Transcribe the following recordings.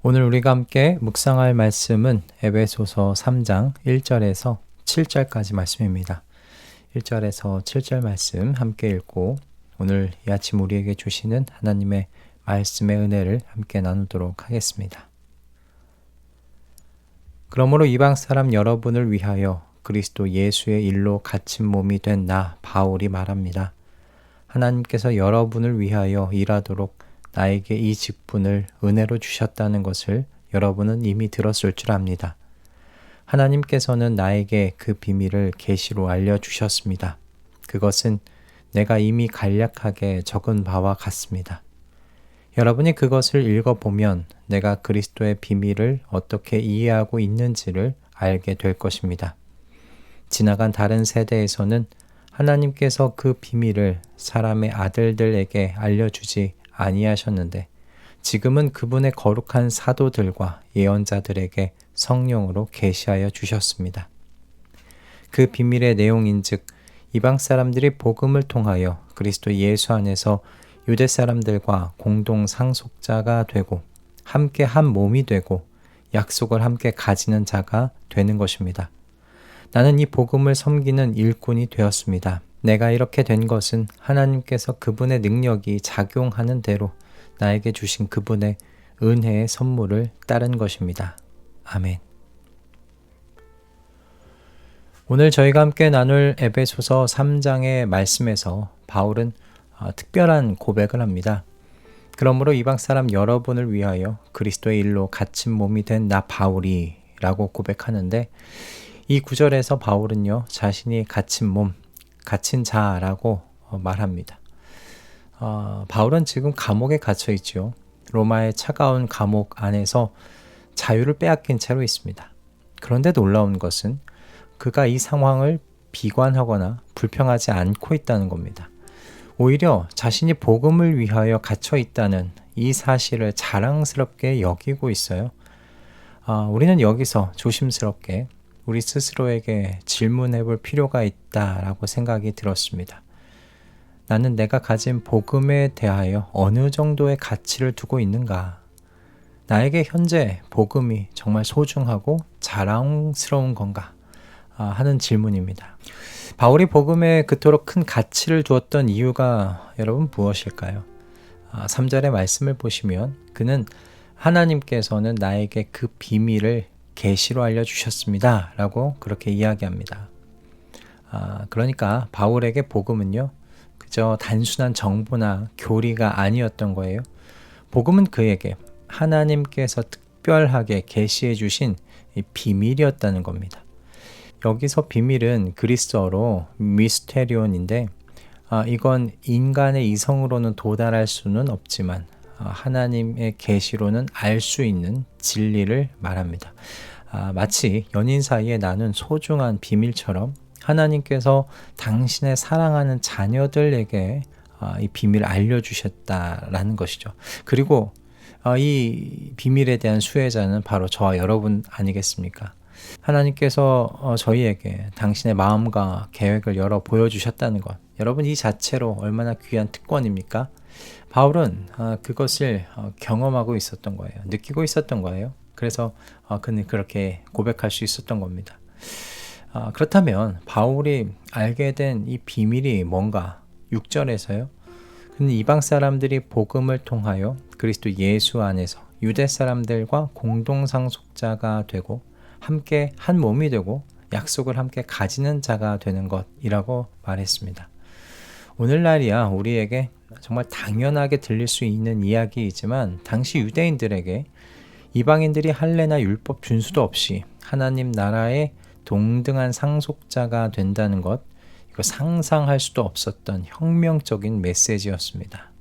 오늘 우리가 함께 묵상할 말씀은 에베소서 3장 1절에서 7절까지 말씀입니다. 1절에서 7절 말씀 함께 읽고 오늘 이 아침 우리에게 주시는 하나님의 말씀의 은혜를 함께 나누도록 하겠습니다. 그러므로 이방 사람 여러분을 위하여 그리스도 예수의 일로 갇힌 몸이 된 나 바울이 말합니다. 하나님께서 여러분을 위하여 일하도록 나에게 이 직분을 은혜로 주셨다는 것을 여러분은 이미 들었을 줄 압니다. 하나님께서는 나에게 그 비밀을 계시로 알려주셨습니다. 그것은 내가 이미 간략하게 적은 바와 같습니다. 여러분이 그것을 읽어보면 내가 그리스도의 비밀을 어떻게 이해하고 있는지를 알게 될 것입니다. 지나간 다른 세대에서는 하나님께서 그 비밀을 사람의 아들들에게 알려주지 아니하셨는데 지금은 그분의 거룩한 사도들과 예언자들에게 성령으로 계시하여 주셨습니다. 그 비밀의 내용인즉 이방 사람들이 복음을 통하여 그리스도 예수 안에서 유대 사람들과 공동 상속자가 되고 함께 한 몸이 되고 약속을 함께 가지는 자가 되는 것입니다. 나는 이 복음을 섬기는 일꾼이 되었습니다. 내가 이렇게 된 것은 하나님께서 그분의 능력이 작용하는 대로 나에게 주신 그분의 은혜의 선물을 따른 것입니다. 아멘. 오늘 저희가 함께 나눌 에베소서 3장의 말씀에서 바울은 특별한 고백을 합니다. 그러므로 이방 사람 여러분을 위하여 그리스도의 일로 갇힌 몸이 된 나 바울이 라고 고백하는데 이 구절에서 바울은요 자신이 갇힌 몸, 갇힌 자라고 말합니다. 바울은 지금 감옥에 갇혀 있죠. 로마의 차가운 감옥 안에서 자유를 빼앗긴 채로 있습니다. 그런데 놀라운 것은 그가 이 상황을 비관하거나 불평하지 않고 있다는 겁니다. 오히려 자신이 복음을 위하여 갇혀 있다는 이 사실을 자랑스럽게 여기고 있어요. 우리는 여기서 조심스럽게 우리 스스로에게 질문해 볼 필요가 있다라고 생각이 들었습니다. 나는 내가 가진 복음에 대하여 어느 정도의 가치를 두고 있는가? 나에게 현재 복음이 정말 소중하고 자랑스러운 건가? 하는 질문입니다. 바울이 복음에 그토록 큰 가치를 두었던 이유가 여러분 무엇일까요? 3절의 말씀을 보시면 그는 하나님께서는 나에게 그 비밀을 계시로 알려주셨습니다. 라고 그렇게 이야기합니다. 그러니까 바울에게 복음은요, 그저 단순한 정보나 교리가 아니었던 거예요. 복음은 그에게 하나님께서 특별하게 계시해 주신 비밀이었다는 겁니다. 여기서 비밀은 그리스어로 미스테리온인데 이건 인간의 이성으로는 도달할 수는 없지만 하나님의 계시로는 알 수 있는 진리를 말합니다. 마치 연인 사이에 나눈 소중한 비밀처럼 하나님께서 당신의 사랑하는 자녀들에게 이 비밀을 알려주셨다라는 것이죠. 그리고 이 비밀에 대한 수혜자는 바로 저와 여러분 아니겠습니까? 하나님께서 저희에게 당신의 마음과 계획을 열어 보여주셨다는 것, 여러분 이 자체로 얼마나 귀한 특권입니까? 바울은 그것을 경험하고 있었던 거예요. 느끼고 있었던 거예요. 그래서 그는 그렇게 고백할 수 있었던 겁니다. 그렇다면 바울이 알게 된 이 비밀이 뭔가? 6절에서요. 그는 이방 사람들이 복음을 통하여 그리스도 예수 안에서 유대 사람들과 공동상속자가 되고 함께 한 몸이 되고 약속을 함께 가지는 자가 되는 것이라고 말했습니다. 오늘날이야 우리에게 정말 당연하게 들릴 수 있는 이야기이지만 당시 유대인들에게 이방인들이 할례나 율법 준수도 없이 하나님 나라의 동등한 상속자가 된다는 것, 이거 상상할 수도 없었던 혁명적인 메시지였습니다.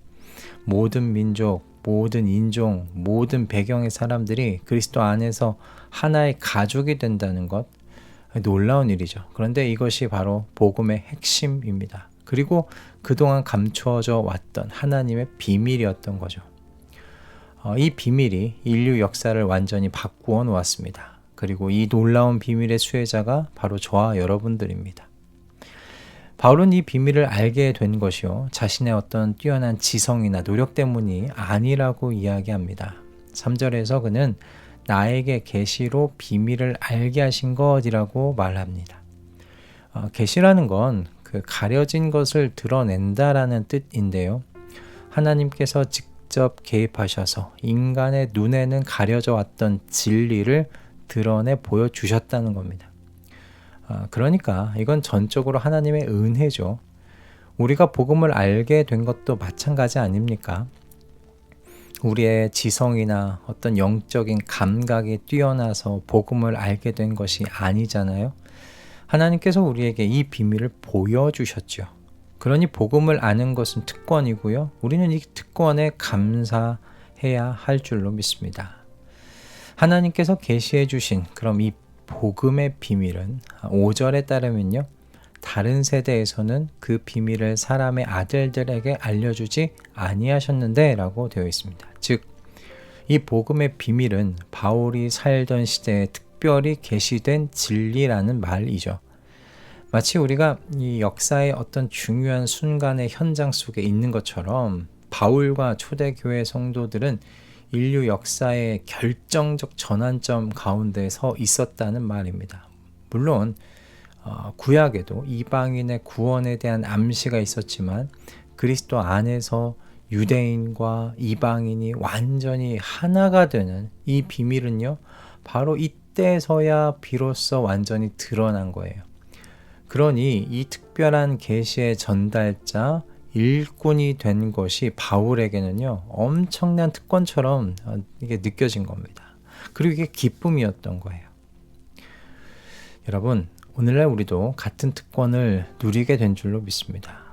모든 민족, 모든 인종, 모든 배경의 사람들이 그리스도 안에서 하나의 가족이 된다는 것, 놀라운 일이죠. 그런데 이것이 바로 복음의 핵심입니다. 그리고 그동안 감추어져 왔던 하나님의 비밀이었던 거죠. 이 비밀이 인류 역사를 완전히 바꾸어 놓았습니다. 그리고 이 놀라운 비밀의 수혜자가 바로 저와 여러분들입니다. 바울은 이 비밀을 알게 된 것이요, 자신의 어떤 뛰어난 지성이나 노력 때문이 아니라고 이야기합니다. 3절에서 그는 나에게 계시로 비밀을 알게 하신 것이라고 말합니다. 계시라는 건 그 가려진 것을 드러낸다라는 뜻인데요. 하나님께서 직접 개입하셔서 인간의 눈에는 가려져 왔던 진리를 드러내 보여주셨다는 겁니다. 그러니까 이건 전적으로 하나님의 은혜죠. 우리가 복음을 알게 된 것도 마찬가지 아닙니까? 우리의 지성이나 어떤 영적인 감각이 뛰어나서 복음을 알게 된 것이 아니잖아요. 하나님께서 우리에게 이 비밀을 보여주셨죠. 그러니 복음을 아는 것은 특권이고요. 우리는 이 특권에 감사해야 할 줄로 믿습니다. 하나님께서 계시해 주신 그럼 이 복음의 비밀은 5절에 따르면요. 다른 세대에서는 그 비밀을 사람의 아들들에게 알려주지 아니하셨는데 라고 되어 있습니다. 즉, 이 복음의 비밀은 바울이 살던 시대에 특별히 계시된 진리라는 말이죠. 마치 우리가 이 역사의 어떤 중요한 순간의 현장 속에 있는 것처럼 바울과 초대교회 성도들은 인류 역사의 결정적 전환점 가운데 서 있었다는 말입니다. 물론 구약에도 이방인의 구원에 대한 암시가 있었지만 그리스도 안에서 유대인과 이방인이 완전히 하나가 되는 이 비밀은요, 바로 이때서야 비로소 완전히 드러난 거예요. 그러니 이 특별한 계시의 전달자, 일꾼이 된 것이 바울에게는요, 엄청난 특권처럼 이게 느껴진 겁니다. 그리고 이게 기쁨이었던 거예요. 여러분, 오늘날 우리도 같은 특권을 누리게 된 줄로 믿습니다.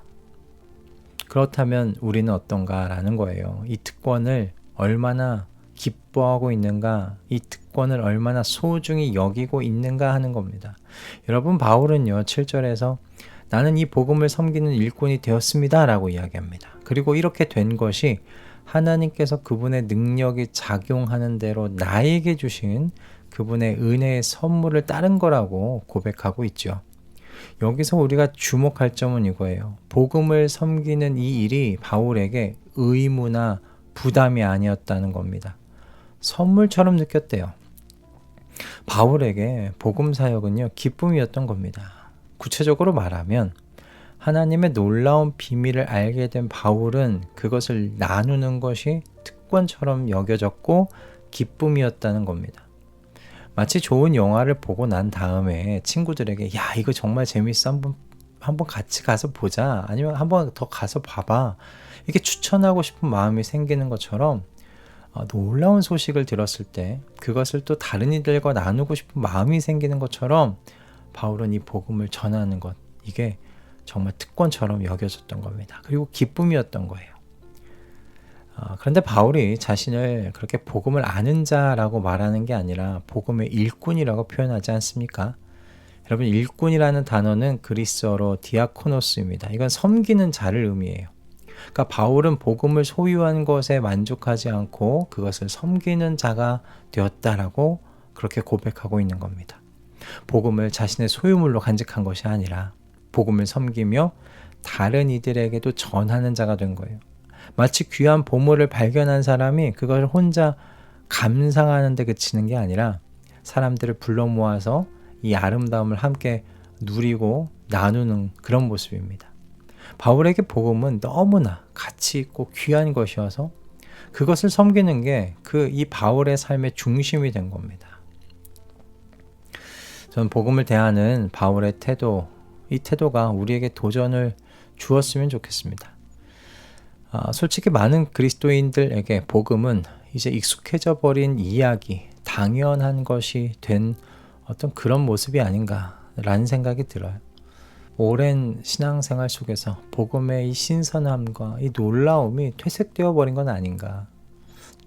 그렇다면 우리는 어떤가라는 거예요. 이 특권을 얼마나 기뻐하고 있는가, 이 특권을 얼마나 소중히 여기고 있는가 하는 겁니다. 여러분, 바울은요 7절에서 나는 이 복음을 섬기는 일꾼이 되었습니다 라고 이야기합니다. 그리고 이렇게 된 것이 하나님께서 그분의 능력이 작용하는 대로 나에게 주신 그분의 은혜의 선물을 따른 거라고 고백하고 있죠. 여기서 우리가 주목할 점은 이거예요. 복음을 섬기는 이 일이 바울에게 의무나 부담이 아니었다는 겁니다. 선물처럼 느꼈대요. 바울에게 복음 사역은요, 기쁨이었던 겁니다. 구체적으로 말하면 하나님의 놀라운 비밀을 알게 된 바울은 그것을 나누는 것이 특권처럼 여겨졌고 기쁨이었다는 겁니다. 마치 좋은 영화를 보고 난 다음에 친구들에게 야, 이거 정말 재밌어, 한번 같이 가서 보자, 아니면 한번 더 가서 봐봐, 이렇게 추천하고 싶은 마음이 생기는 것처럼 놀라운 소식을 들었을 때 그것을 또 다른 이들과 나누고 싶은 마음이 생기는 것처럼 바울은 이 복음을 전하는 것, 이게 정말 특권처럼 여겨졌던 겁니다. 그리고 기쁨이었던 거예요. 그런데 바울이 자신을 그렇게 복음을 아는 자라고 말하는 게 아니라 복음의 일꾼이라고 표현하지 않습니까? 여러분, 일꾼이라는 단어는 그리스어로 디아코노스입니다. 이건 섬기는 자를 의미해요. 그러니까 바울은 복음을 소유한 것에 만족하지 않고 그것을 섬기는 자가 되었다라고 그렇게 고백하고 있는 겁니다. 복음을 자신의 소유물로 간직한 것이 아니라 복음을 섬기며 다른 이들에게도 전하는 자가 된 거예요. 마치 귀한 보물을 발견한 사람이 그걸 혼자 감상하는 데 그치는 게 아니라 사람들을 불러 모아서 이 아름다움을 함께 누리고 나누는 그런 모습입니다. 바울에게 복음은 너무나 가치 있고 귀한 것이어서 그것을 섬기는 게 이 바울의 삶의 중심이 된 겁니다. 저는 복음을 대하는 바울의 태도, 이 태도가 우리에게 도전을 주었으면 좋겠습니다. 솔직히 많은 그리스도인들에게 복음은 이제 익숙해져 버린 이야기, 당연한 것이 된 어떤 그런 모습이 아닌가라는 생각이 들어요. 오랜 신앙생활 속에서 복음의 이 신선함과 이 놀라움이 퇴색되어 버린 건 아닌가.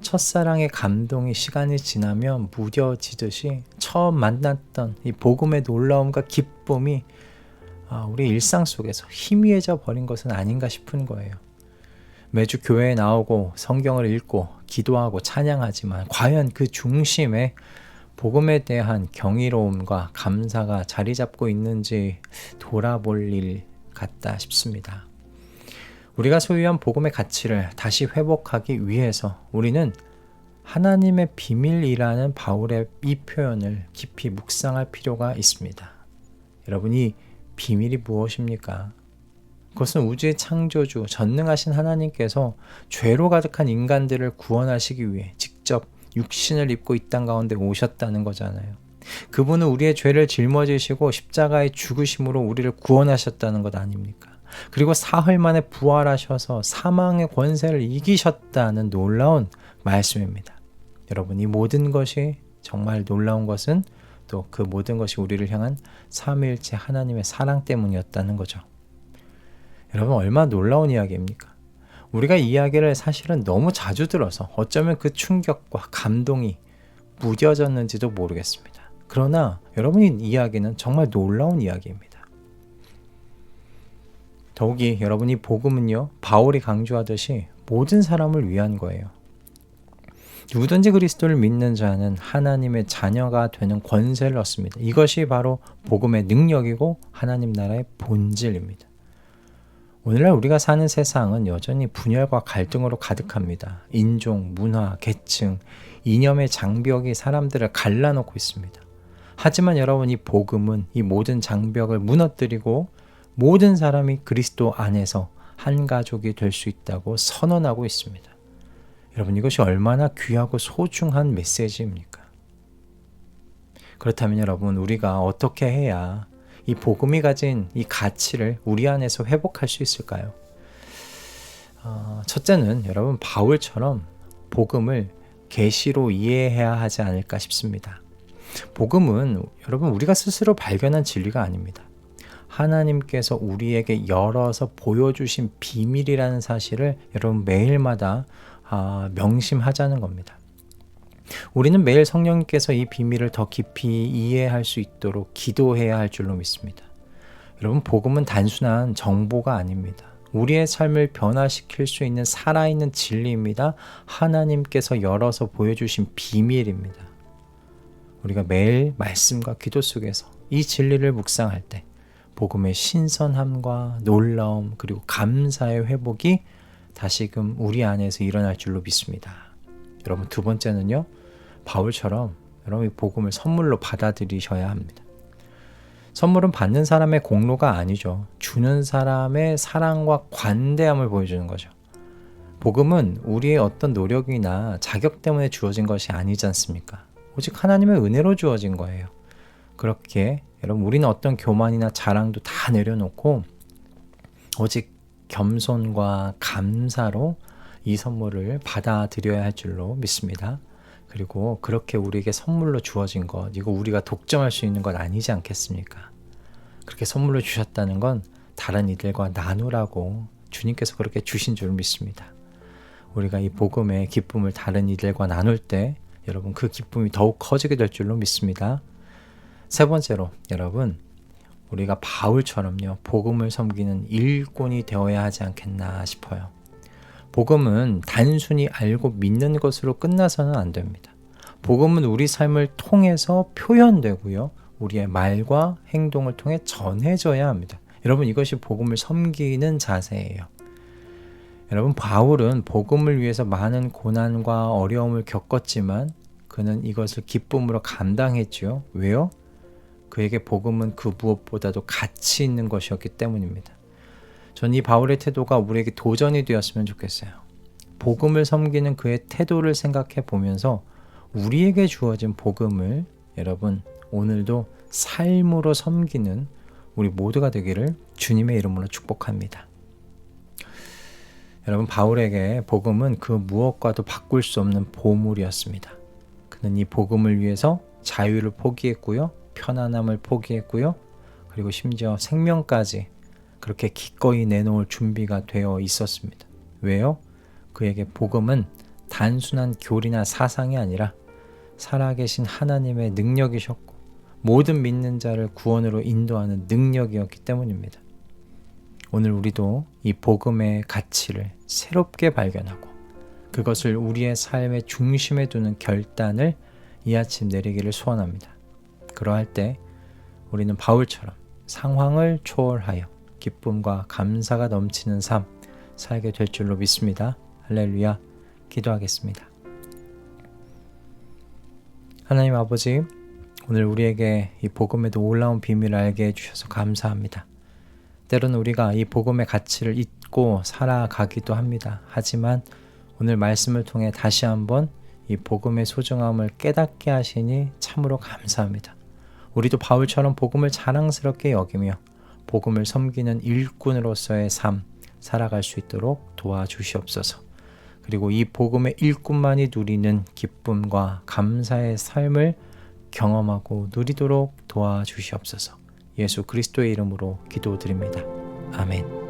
첫사랑의 감동이 시간이 지나면 무뎌지듯이 처음 만났던 이 복음의 놀라움과 기쁨이 우리 일상 속에서 희미해져 버린 것은 아닌가 싶은 거예요. 매주 교회에 나오고 성경을 읽고 기도하고 찬양하지만 과연 그 중심에 복음에 대한 경이로움과 감사가 자리 잡고 있는지 돌아볼 일 같다 싶습니다. 우리가 소유한 복음의 가치를 다시 회복하기 위해서 우리는 하나님의 비밀이라는 바울의 이 표현을 깊이 묵상할 필요가 있습니다. 여러분, 이 비밀이 무엇입니까? 그것은 우주의 창조주, 전능하신 하나님께서 죄로 가득한 인간들을 구원하시기 위해 직접 육신을 입고 이 땅 가운데 오셨다는 거잖아요. 그분은 우리의 죄를 짊어지시고 십자가의 죽으심으로 우리를 구원하셨다는 것 아닙니까? 그리고 사흘 만에 부활하셔서 사망의 권세를 이기셨다는 놀라운 말씀입니다. 여러분, 이 모든 것이 정말 놀라운 것은 또 그 모든 것이 우리를 향한 삼위일체 하나님의 사랑 때문이었다는 거죠. 여러분, 얼마나 놀라운 이야기입니까? 우리가 이 이야기를 사실은 너무 자주 들어서 어쩌면 그 충격과 감동이 무뎌졌는지도 모르겠습니다. 그러나 여러분이 이야기는 정말 놀라운 이야기입니다. 더욱이 여러분이 복음은요, 바울이 강조하듯이 모든 사람을 위한 거예요. 누구든지 그리스도를 믿는 자는 하나님의 자녀가 되는 권세를 얻습니다. 이것이 바로 복음의 능력이고 하나님 나라의 본질입니다. 오늘날 우리가 사는 세상은 여전히 분열과 갈등으로 가득합니다. 인종, 문화, 계층, 이념의 장벽이 사람들을 갈라놓고 있습니다. 하지만 여러분, 이 복음은 이 모든 장벽을 무너뜨리고 모든 사람이 그리스도 안에서 한 가족이 될 수 있다고 선언하고 있습니다. 여러분, 이것이 얼마나 귀하고 소중한 메시지입니까? 그렇다면 여러분, 우리가 어떻게 해야 이 복음이 가진 이 가치를 우리 안에서 회복할 수 있을까요? 첫째는 여러분, 바울처럼 복음을 계시로 이해해야 하지 않을까 싶습니다. 복음은 여러분, 우리가 스스로 발견한 진리가 아닙니다. 하나님께서 우리에게 열어서 보여주신 비밀이라는 사실을 여러분 매일마다 명심하자는 겁니다. 우리는 매일 성령님께서 이 비밀을 더 깊이 이해할 수 있도록 기도해야 할 줄로 믿습니다. 여러분, 복음은 단순한 정보가 아닙니다. 우리의 삶을 변화시킬 수 있는 살아있는 진리입니다. 하나님께서 열어서 보여주신 비밀입니다. 우리가 매일 말씀과 기도 속에서 이 진리를 묵상할 때 복음의 신선함과 놀라움 그리고 감사의 회복이 다시금 우리 안에서 일어날 줄로 믿습니다. 여러분, 두 번째는요, 바울처럼 여러분이 복음을 선물로 받아들이셔야 합니다. 선물은 받는 사람의 공로가 아니죠. 주는 사람의 사랑과 관대함을 보여주는 거죠. 복음은 우리의 어떤 노력이나 자격 때문에 주어진 것이 아니지 않습니까? 오직 하나님의 은혜로 주어진 거예요. 그렇게 여러분, 우리는 어떤 교만이나 자랑도 다 내려놓고 오직 겸손과 감사로 이 선물을 받아들여야 할 줄로 믿습니다. 그리고 그렇게 우리에게 선물로 주어진 것, 이거 우리가 독점할 수 있는 것 아니지 않겠습니까? 그렇게 선물로 주셨다는 건 다른 이들과 나누라고 주님께서 그렇게 주신 줄 믿습니다. 우리가 이 복음의 기쁨을 다른 이들과 나눌 때 여러분, 그 기쁨이 더욱 커지게 될 줄로 믿습니다. 세 번째로 여러분, 우리가 바울처럼요, 복음을 섬기는 일꾼이 되어야 하지 않겠나 싶어요. 복음은 단순히 알고 믿는 것으로 끝나서는 안 됩니다. 복음은 우리 삶을 통해서 표현되고요, 우리의 말과 행동을 통해 전해져야 합니다. 여러분, 이것이 복음을 섬기는 자세예요. 여러분, 바울은 복음을 위해서 많은 고난과 어려움을 겪었지만 그는 이것을 기쁨으로 감당했지요. 왜요? 그에게 복음은 그 무엇보다도 가치 있는 것이었기 때문입니다. 전 이 바울의 태도가 우리에게 도전이 되었으면 좋겠어요. 복음을 섬기는 그의 태도를 생각해 보면서 우리에게 주어진 복음을 여러분, 오늘도 삶으로 섬기는 우리 모두가 되기를 주님의 이름으로 축복합니다. 여러분, 바울에게 복음은 그 무엇과도 바꿀 수 없는 보물이었습니다. 그는 이 복음을 위해서 자유를 포기했고요, 편안함을 포기했고요, 그리고 심지어 생명까지 그렇게 기꺼이 내놓을 준비가 되어 있었습니다. 왜요? 그에게 복음은 단순한 교리나 사상이 아니라 살아계신 하나님의 능력이셨고 모든 믿는 자를 구원으로 인도하는 능력이었기 때문입니다. 오늘 우리도 이 복음의 가치를 새롭게 발견하고 그것을 우리의 삶의 중심에 두는 결단을 이 아침 내리기를 소원합니다. 그러할 때 우리는 바울처럼 상황을 초월하여 기쁨과 감사가 넘치는 삶 살게 될 줄로 믿습니다. 할렐루야. 기도하겠습니다. 하나님 아버지, 오늘 우리에게 이 복음의 놀라운 비밀을 알게 해주셔서 감사합니다. 때로는 우리가 이 복음의 가치를 잊고 살아가기도 합니다. 하지만 오늘 말씀을 통해 다시 한번 이 복음의 소중함을 깨닫게 하시니 참으로 감사합니다. 우리도 바울처럼 복음을 자랑스럽게 여기며 복음을 섬기는 일꾼으로서의 삶 살아갈 수 있도록 도와주시옵소서. 그리고 이 복음의 일꾼만이 누리는 기쁨과 감사의 삶을 경험하고 누리도록 도와주시옵소서. 예수 그리스도의 이름으로 기도드립니다. 아멘.